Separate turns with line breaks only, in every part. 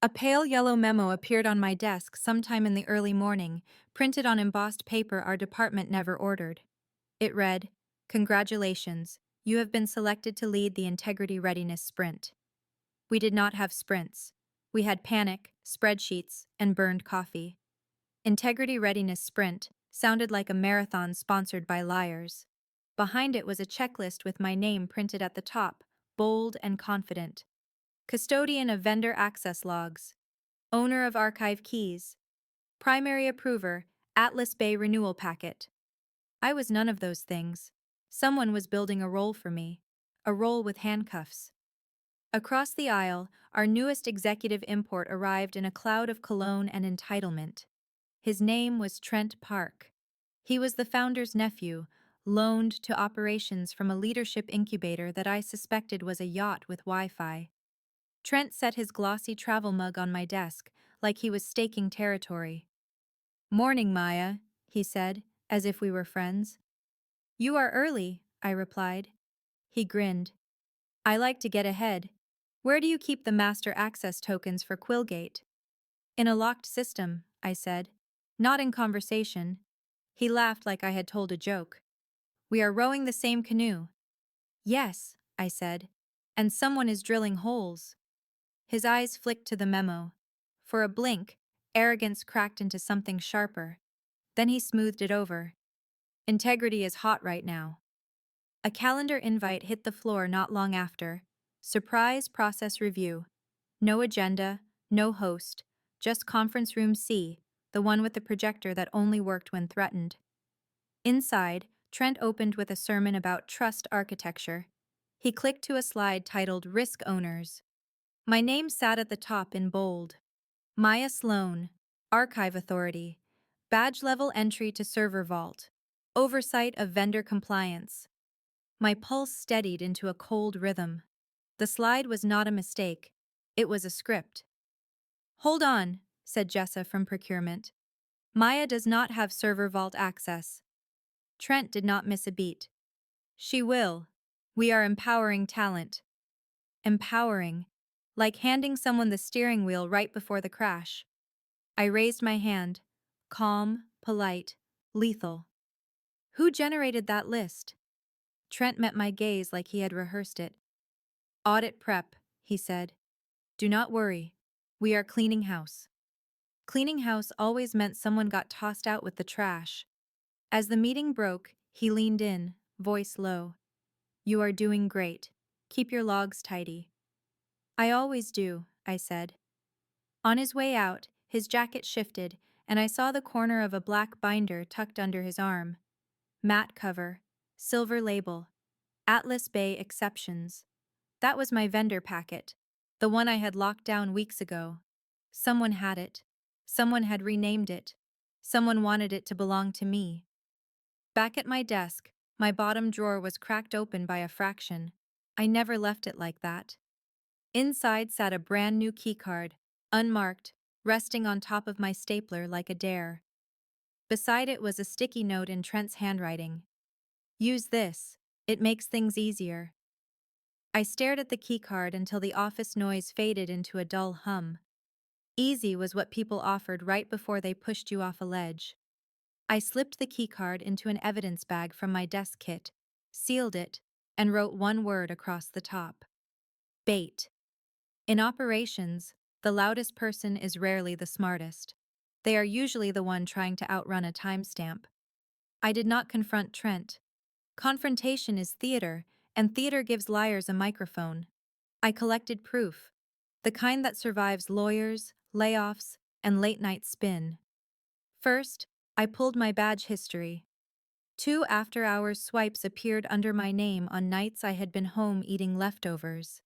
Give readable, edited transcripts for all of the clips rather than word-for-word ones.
A pale yellow memo appeared on my desk sometime in the early morning, printed on embossed paper our department never ordered. It read, "Congratulations, you have been selected to lead the Integrity Readiness Sprint." We did not have sprints. We had panic, spreadsheets, and burned coffee. Integrity Readiness Sprint sounded like a marathon sponsored by liars. Behind it was a checklist with my name printed at the top, bold and confident. Custodian of vendor access logs. Owner of archive keys. Primary approver, Atlas Bay renewal packet. I was none of those things. Someone was building a role for me. A role with handcuffs. Across the aisle, our newest executive import arrived in a cloud of cologne and entitlement. His name was Trent Park. He was the founder's nephew, loaned to operations from a leadership incubator that I suspected was a yacht with Wi-Fi. Trent set his glossy travel mug on my desk, like he was staking territory. "Morning, Maya," he said, as if we were friends. "You are early," I replied. He grinned. "I like to get ahead. Where do you keep the master access tokens for Quillgate?" "In a locked system," I said. "Not in conversation." He laughed like I had told a joke. "We are rowing the same canoe." "Yes," I said. "And someone is drilling holes." His eyes flicked to the memo. For a blink, arrogance cracked into something sharper. Then he smoothed it over. "Integrity is hot right now." A calendar invite hit the floor not long after. Surprise process review. No agenda, no host, just conference room C, the one with the projector that only worked when threatened. Inside, Trent opened with a sermon about trust architecture. He clicked to a slide titled Risk Owners. My name sat at the top in bold. Maya Sloan, Archive Authority, badge level entry to server vault, oversight of vendor compliance. My pulse steadied into a cold rhythm. The slide was not a mistake. It was a script. "Hold on," said Jessa from procurement. "Maya does not have server vault access." Trent did not miss a beat. "She will. We are empowering talent." Empowering. Like handing someone the steering wheel right before the crash. I raised my hand. Calm, polite, lethal. "Who generated that list?" Trent met my gaze like he had rehearsed it. "Audit prep," he said. "Do not worry. We are cleaning house." Cleaning house always meant someone got tossed out with the trash. As the meeting broke, he leaned in, voice low. "You are doing great. Keep your logs tidy." "I always do," I said. On his way out, his jacket shifted, and I saw the corner of a black binder tucked under his arm. Matte cover, silver label, Atlas Bay exceptions. That was my vendor packet, the one I had locked down weeks ago. Someone had it. Someone had renamed it. Someone wanted it to belong to me. Back at my desk, my bottom drawer was cracked open by a fraction. I never left it like that. Inside sat a brand new keycard, unmarked, resting on top of my stapler like a dare. Beside it was a sticky note in Trent's handwriting. "Use this. It makes things easier." I stared at the keycard until the office noise faded into a dull hum. Easy was what people offered right before they pushed you off a ledge. I slipped the keycard into an evidence bag from my desk kit, sealed it, and wrote one word across the top. Bait. In operations, the loudest person is rarely the smartest. They are usually the one trying to outrun a timestamp. I did not confront Trent. Confrontation is theater, and theater gives liars a microphone. I collected proof, the kind that survives lawyers, layoffs, and late-night spin. First, I pulled my badge history. 2 after-hours swipes appeared under my name on nights I had been home eating leftovers.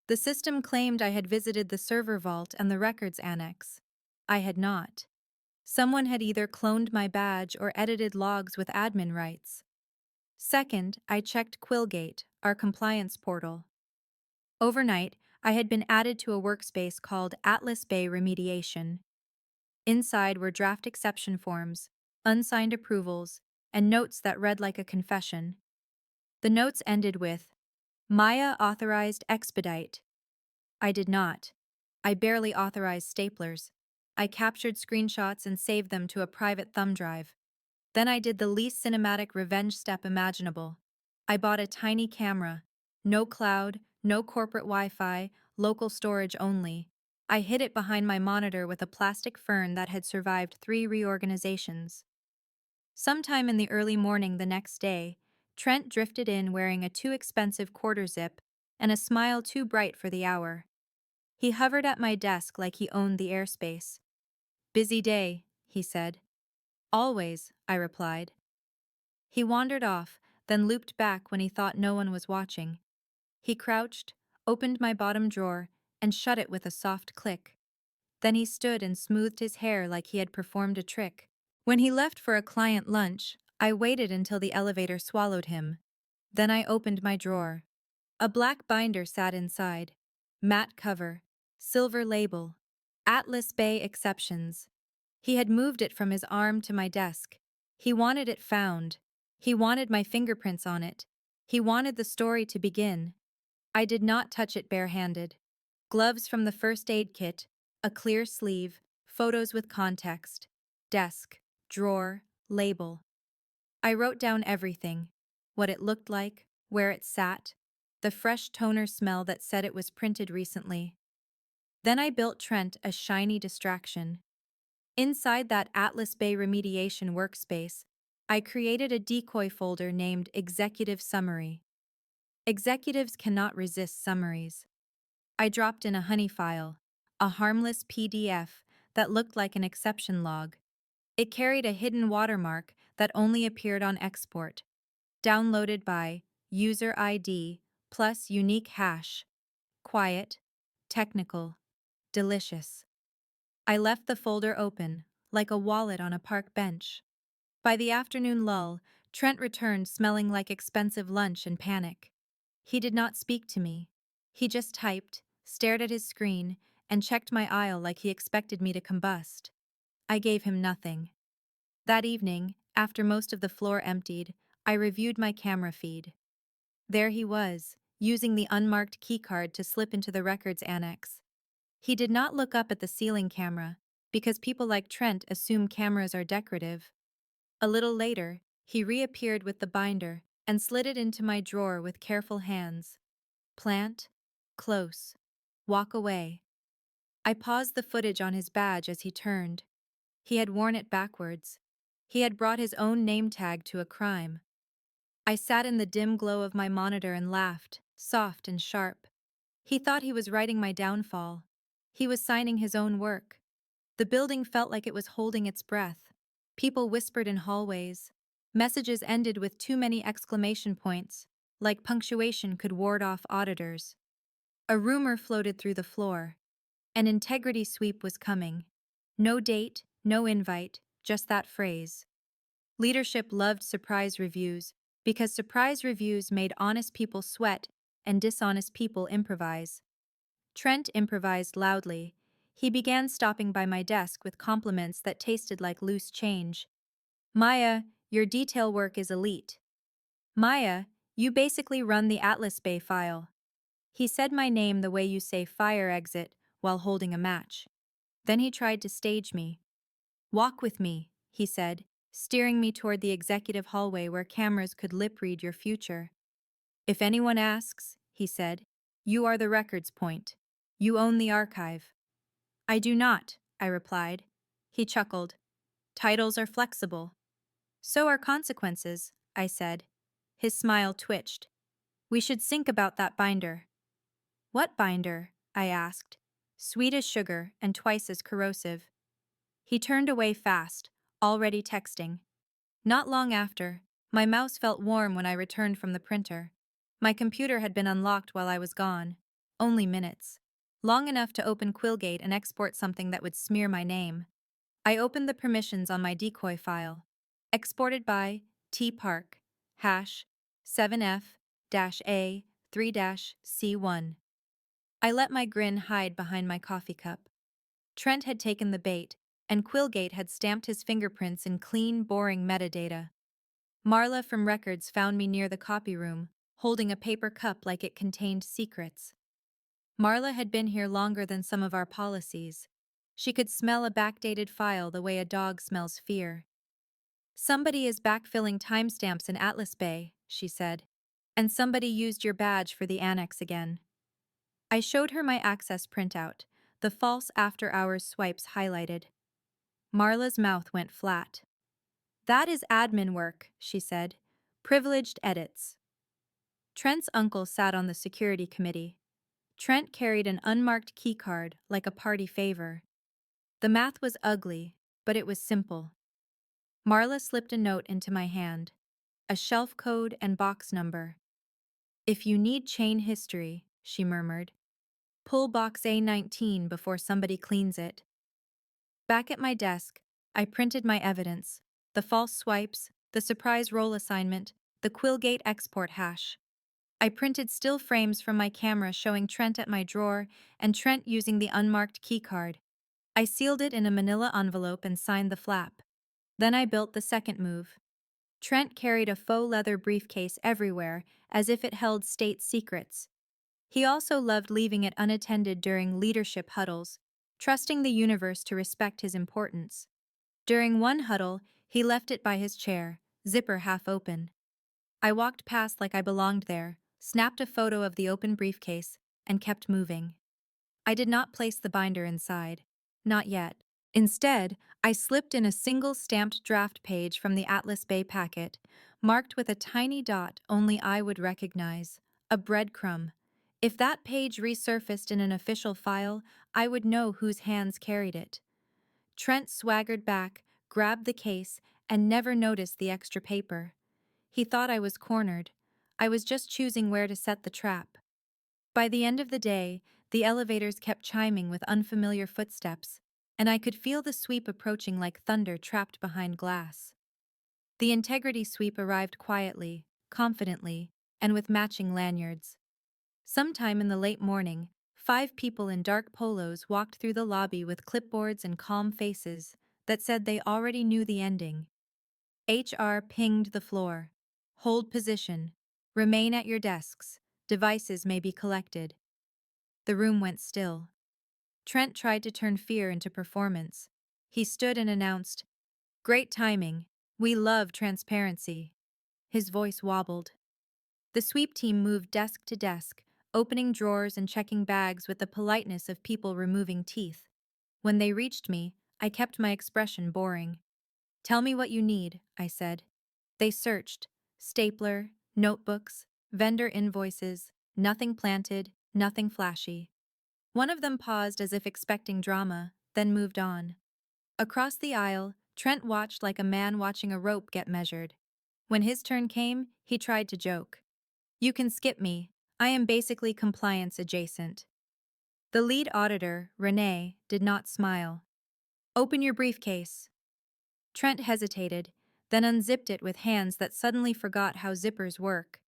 The system claimed I had visited the server vault and the records annex. I had not. Someone had either cloned my badge or edited logs with admin rights. Second, I checked Quillgate, our compliance portal. Overnight, I had been added to a workspace called Atlas Bay Remediation. Inside were draft exception forms, unsigned approvals, and notes that read like a confession. The notes ended with, "Maya authorized expedite." I did not. I barely authorized staplers. I captured screenshots and saved them to a private thumb drive. Then I did the least cinematic revenge step imaginable. I bought a tiny camera. No cloud, no corporate Wi-Fi, local storage only. I hid it behind my monitor with a plastic fern that had survived 3 reorganizations. Sometime in the early morning the next day, Trent drifted in wearing a too expensive quarter zip and a smile too bright for the hour. He hovered at my desk like he owned the airspace. "Busy day," he said. "Always," I replied. He wandered off, then looped back when he thought no one was watching. He crouched, opened my bottom drawer, and shut it with a soft click. Then he stood and smoothed his hair like he had performed a trick. When he left for a client lunch, I waited until the elevator swallowed him. Then I opened my drawer. A black binder sat inside. Matte cover. Silver label. Atlas Bay Exceptions. He had moved it from his arm to my desk. He wanted it found. He wanted my fingerprints on it. He wanted the story to begin. I did not touch it barehanded. Gloves from the first aid kit, a clear sleeve, photos with context, desk, drawer, label. I wrote down everything: what it looked like, where it sat, the fresh toner smell that said it was printed recently. Then I built Trent a shiny distraction. Inside that Atlas Bay remediation workspace, I created a decoy folder named Executive Summary. Executives cannot resist summaries. I dropped in a honey file, a harmless PDF that looked like an exception log. It carried a hidden watermark that only appeared on export. Downloaded by user ID plus unique hash. Quiet, technical, delicious. I left the folder open, like a wallet on a park bench. By the afternoon lull, Trent returned smelling like expensive lunch and panic. He did not speak to me. He just typed, stared at his screen, and checked my aisle like he expected me to combust. I gave him nothing. That evening, after most of the floor emptied, I reviewed my camera feed. There he was, using the unmarked keycard to slip into the records annex. He did not look up at the ceiling camera, because people like Trent assume cameras are decorative. A little later, he reappeared with the binder and slid it into my drawer with careful hands. Plant, close, walk away. I paused the footage on his badge as he turned. He had worn it backwards. He had brought his own name tag to a crime. I sat in the dim glow of my monitor and laughed, soft and sharp. He thought he was writing my downfall. He was signing his own work. The building felt like it was holding its breath. People whispered in hallways. Messages ended with too many exclamation points, like punctuation could ward off auditors. A rumor floated through the floor. An integrity sweep was coming. No date, no invite, just that phrase. Leadership loved surprise reviews because surprise reviews made honest people sweat and dishonest people improvise. Trent improvised loudly. He began stopping by my desk with compliments that tasted like loose change. "Maya, your detail work is elite. Maya, you basically run the Atlas Bay file." He said my name the way you say fire exit while holding a match. Then he tried to stage me. "Walk with me," he said, steering me toward the executive hallway where cameras could lip-read your future. "If anyone asks," he said, "you are the records point. You own the archive." "I do not," I replied. He chuckled. "Titles are flexible." "So are consequences," I said. His smile twitched. "We should think about that binder." "What binder?" I asked. "Sweet as sugar and twice as corrosive." He turned away fast, already texting. Not long after, my mouse felt warm when I returned from the printer. My computer had been unlocked while I was gone. Only minutes. Long enough to open Quillgate and export something that would smear my name. I opened the permissions on my decoy file. Exported by T Park, hash 7F-A3-C1. I let my grin hide behind my coffee cup. Trent had taken the bait, and Quillgate had stamped his fingerprints in clean, boring metadata. Marla from Records found me near the copy room, holding a paper cup like it contained secrets. Marla had been here longer than some of our policies. She could smell a backdated file the way a dog smells fear. Somebody is backfilling timestamps in Atlas Bay, she said. And somebody used your badge for the annex again. I showed her my access printout, the false after-hours swipes highlighted. Marla's mouth went flat. That is admin work, she said. Privileged edits. Trent's uncle sat on the security committee. Trent carried an unmarked keycard like a party favor. The math was ugly, but it was simple. Marla slipped a note into my hand. A shelf code and box number. If you need chain history, she murmured, pull box A19 before somebody cleans it. Back at my desk, I printed my evidence, the false swipes, the surprise roll assignment, the Quillgate export hash. I printed still frames from my camera showing Trent at my drawer and Trent using the unmarked keycard. I sealed it in a manila envelope and signed the flap. Then I built the second move. Trent carried a faux leather briefcase everywhere, as if it held state secrets. He also loved leaving it unattended during leadership huddles, trusting the universe to respect his importance. During one huddle, he left it by his chair, zipper half open. I walked past like I belonged there, snapped a photo of the open briefcase, and kept moving. I did not place the binder inside. Not yet. Instead, I slipped in a single stamped draft page from the Atlas Bay packet, marked with a tiny dot only I would recognize, a breadcrumb. If that page resurfaced in an official file, I would know whose hands carried it. Trent swaggered back, grabbed the case, and never noticed the extra paper. He thought I was cornered. I was just choosing where to set the trap. By the end of the day, the elevators kept chiming with unfamiliar footsteps, and I could feel the sweep approaching like thunder trapped behind glass. The integrity sweep arrived quietly, confidently, and with matching lanyards. Sometime in the late morning, 5 people in dark polos walked through the lobby with clipboards and calm faces that said they already knew the ending. HR pinged the floor. Hold position. Remain at your desks. Devices may be collected. The room went still. Trent tried to turn fear into performance. He stood and announced, "Great timing. We love transparency." His voice wobbled. The sweep team moved desk to desk, opening drawers and checking bags with the politeness of people removing teeth. When they reached me, I kept my expression boring. "Tell me what you need," I said. They searched. Stapler, notebooks, vendor invoices, nothing planted, nothing flashy. One of them paused as if expecting drama, then moved on. Across the aisle, Trent watched like a man watching a rope get measured. When his turn came, he tried to joke. "You can skip me. I am basically compliance adjacent." The lead auditor, Renee, did not smile. "Open your briefcase." Trent hesitated, then unzipped it with hands that suddenly forgot how zippers work.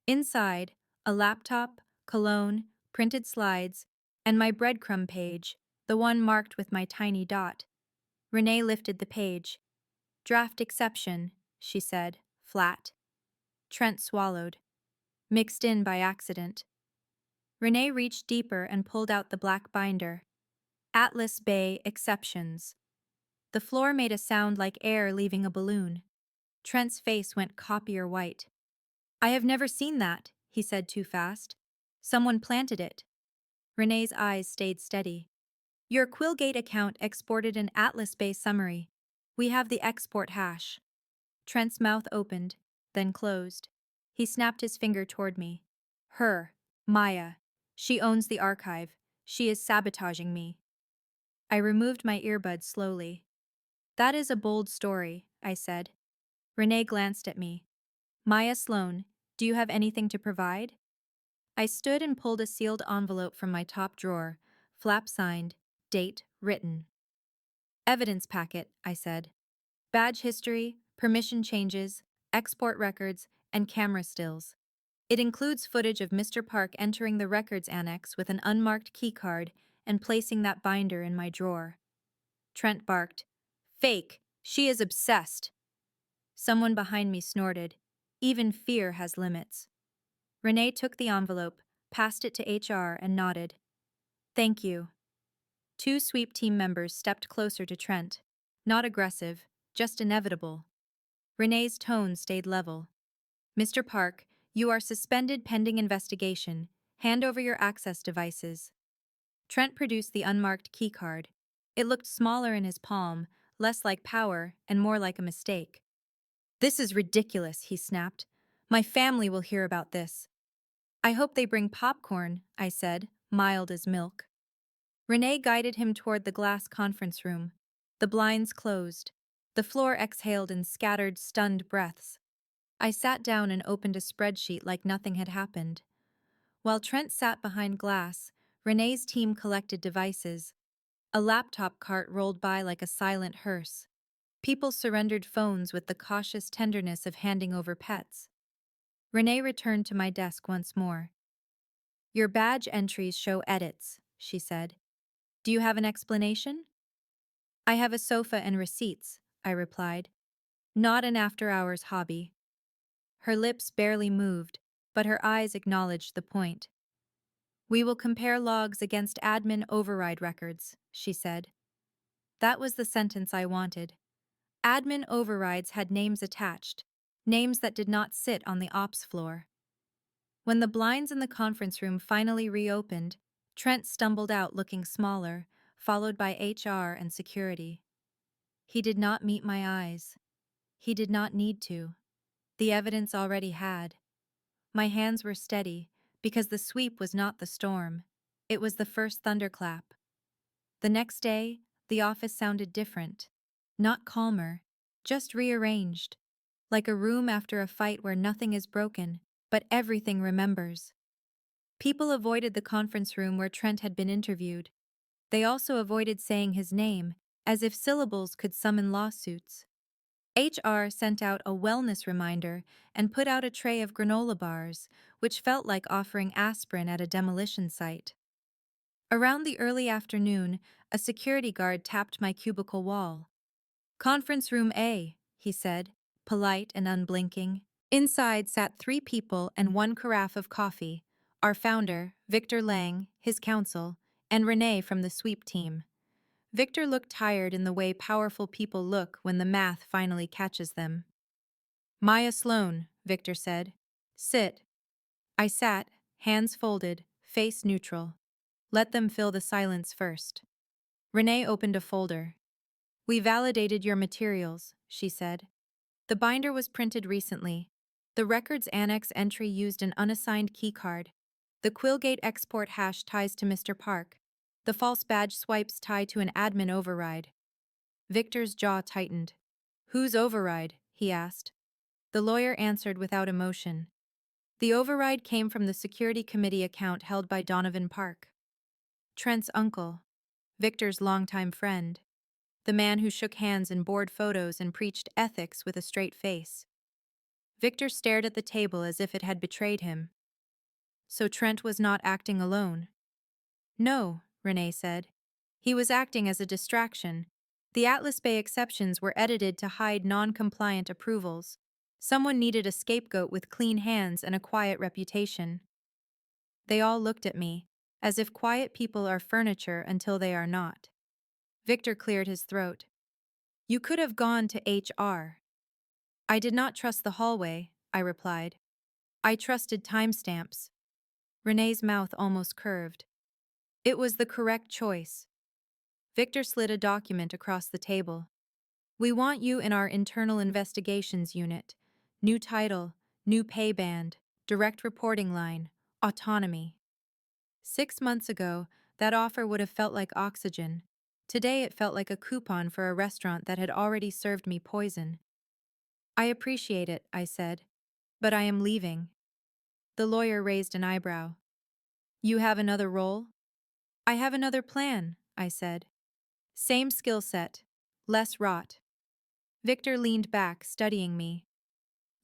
Inside, a laptop, cologne, printed slides, and my breadcrumb page, the one marked with my tiny dot. Renee lifted the page. "Draft exception," she said, flat. Trent swallowed. "Mixed in by accident." Renee reached deeper and pulled out the black binder. "Atlas Bay exceptions." The floor made a sound like air leaving a balloon. Trent's face went copier white. "I have never seen that," he said too fast. "Someone planted it." Renee's eyes stayed steady. "Your Quillgate account exported an Atlas Bay summary. We have the export hash." Trent's mouth opened, then closed. He snapped his finger toward me. "Her, Maya. She owns the archive. She is sabotaging me." I removed my earbuds slowly. "That is a bold story," I said. Renee glanced at me. "Maya Sloan, do you have anything to provide?" I stood and pulled a sealed envelope from my top drawer, flap signed, date written. "Evidence packet," I said. "Badge history, permission changes, export records, and camera stills. It includes footage of Mr. Park entering the records annex with an unmarked keycard and placing that binder in my drawer." Trent barked, "Fake! She is obsessed!" Someone behind me snorted, "Even fear has limits." Renee took the envelope, passed it to HR, and nodded. Thank you. Two sweep team members stepped closer to Trent. Not aggressive, just inevitable. Renee's tone stayed level. Mr. Park, you are suspended pending investigation. Hand over your access devices. Trent produced the unmarked keycard. It looked smaller in his palm, less like power and more like a mistake. This is ridiculous, he snapped. My family will hear about this. I hope they bring popcorn, I said, mild as milk. Renee guided him toward the glass conference room. The blinds closed. The floor exhaled in scattered, stunned breaths. I sat down and opened a spreadsheet like nothing had happened. While Trent sat behind glass, Renee's team collected devices. A laptop cart rolled by like a silent hearse. People surrendered phones with the cautious tenderness of handing over pets. Renee returned to my desk once more. Your badge entries show edits, she said. Do you have an explanation? I have a sofa and receipts, I replied. Not an after-hours hobby. Her lips barely moved, but her eyes acknowledged the point. We will compare logs against admin override records, she said. That was the sentence I wanted. Admin overrides had names attached, names that did not sit on the ops floor. When the blinds in the conference room finally reopened, Trent stumbled out looking smaller, followed by HR and security. He did not meet my eyes. He did not need to. The evidence already had. My hands were steady, because the sweep was not the storm. It was the first thunderclap. The next day, the office sounded different. Not calmer, just rearranged. Like a room after a fight where nothing is broken, but everything remembers. People avoided the conference room where Trent had been interviewed. They also avoided saying his name, as if syllables could summon lawsuits. HR sent out a wellness reminder and put out a tray of granola bars, which felt like offering aspirin at a demolition site. Around the early afternoon, a security guard tapped my cubicle wall. Conference room A, he said, polite and unblinking. Inside sat 3 people and 1 carafe of coffee, our founder, Victor Lang, his counsel, and Renee from the sweep team. Victor looked tired in the way powerful people look when the math finally catches them. Maya Sloan, Victor said. Sit. I sat, hands folded, face neutral. Let them fill the silence first. Renee opened a folder. We validated your materials, she said. The binder was printed recently. The records annex entry used an unassigned keycard. The Quillgate export hash ties to Mr. Park. The false badge swipes tie to an admin override. Victor's jaw tightened. Whose override? He asked. The lawyer answered without emotion. The override came from the security committee account held by Donovan Park. Trent's uncle. Victor's longtime friend. The man who shook hands in board photos and preached ethics with a straight face. Victor stared at the table as if it had betrayed him. So Trent was not acting alone. No, Renee said. He was acting as a distraction. The Atlas Bay exceptions were edited to hide non-compliant approvals. Someone needed a scapegoat with clean hands and a quiet reputation. They all looked at me, as if quiet people are furniture until they are not. Victor cleared his throat. You could have gone to HR. I did not trust the hallway, I replied. I trusted timestamps. Renee's mouth almost curved. It was the correct choice. Victor slid a document across the table. We want you in our internal investigations unit. New title, new pay band, direct reporting line, autonomy. 6 months ago, that offer would have felt like oxygen. Today it felt like a coupon for a restaurant that had already served me poison. I appreciate it, I said, but I am leaving. The lawyer raised an eyebrow. You have another role? I have another plan, I said. Same skill set, less rot. Victor leaned back, studying me.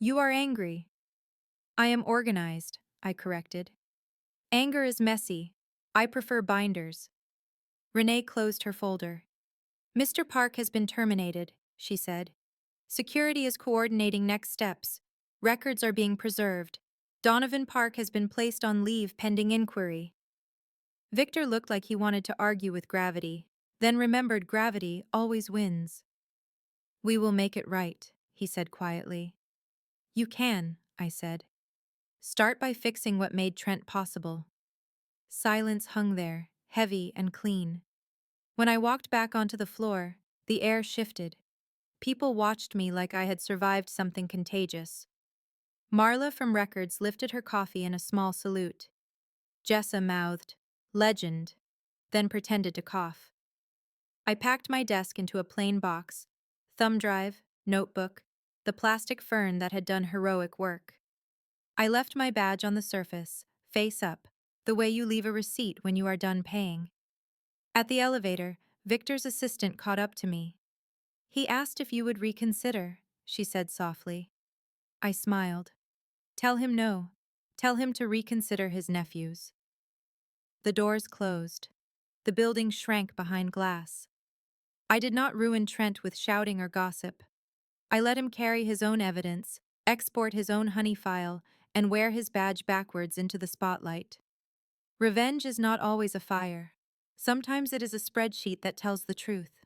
You are angry. I am organized, I corrected. Anger is messy. I prefer binders. Renee closed her folder. Mr. Park has been terminated, she said. Security is coordinating next steps. Records are being preserved. Donovan Park has been placed on leave pending inquiry. Victor looked like he wanted to argue with gravity, then remembered gravity always wins. "We will make it right," he said quietly. "You can," I said. "Start by fixing what made Trent possible." Silence hung there, heavy and clean. When I walked back onto the floor, the air shifted. People watched me like I had survived something contagious. Marla from Records lifted her coffee in a small salute. Jessa mouthed, "Legend," then pretended to cough. I packed my desk into a plain box, thumb drive, notebook, the plastic fern that had done heroic work. I left my badge on the surface, face up, the way you leave a receipt when you are done paying. At the elevator, Victor's assistant caught up to me. "He asked if you would reconsider," she said softly. I smiled. "Tell him no. Tell him to reconsider his nephews." The doors closed. The building shrank behind glass. I did not ruin Trent with shouting or gossip. I let him carry his own evidence, export his own honey file, and wear his badge backwards into the spotlight. Revenge is not always a fire. Sometimes it is a spreadsheet that tells the truth.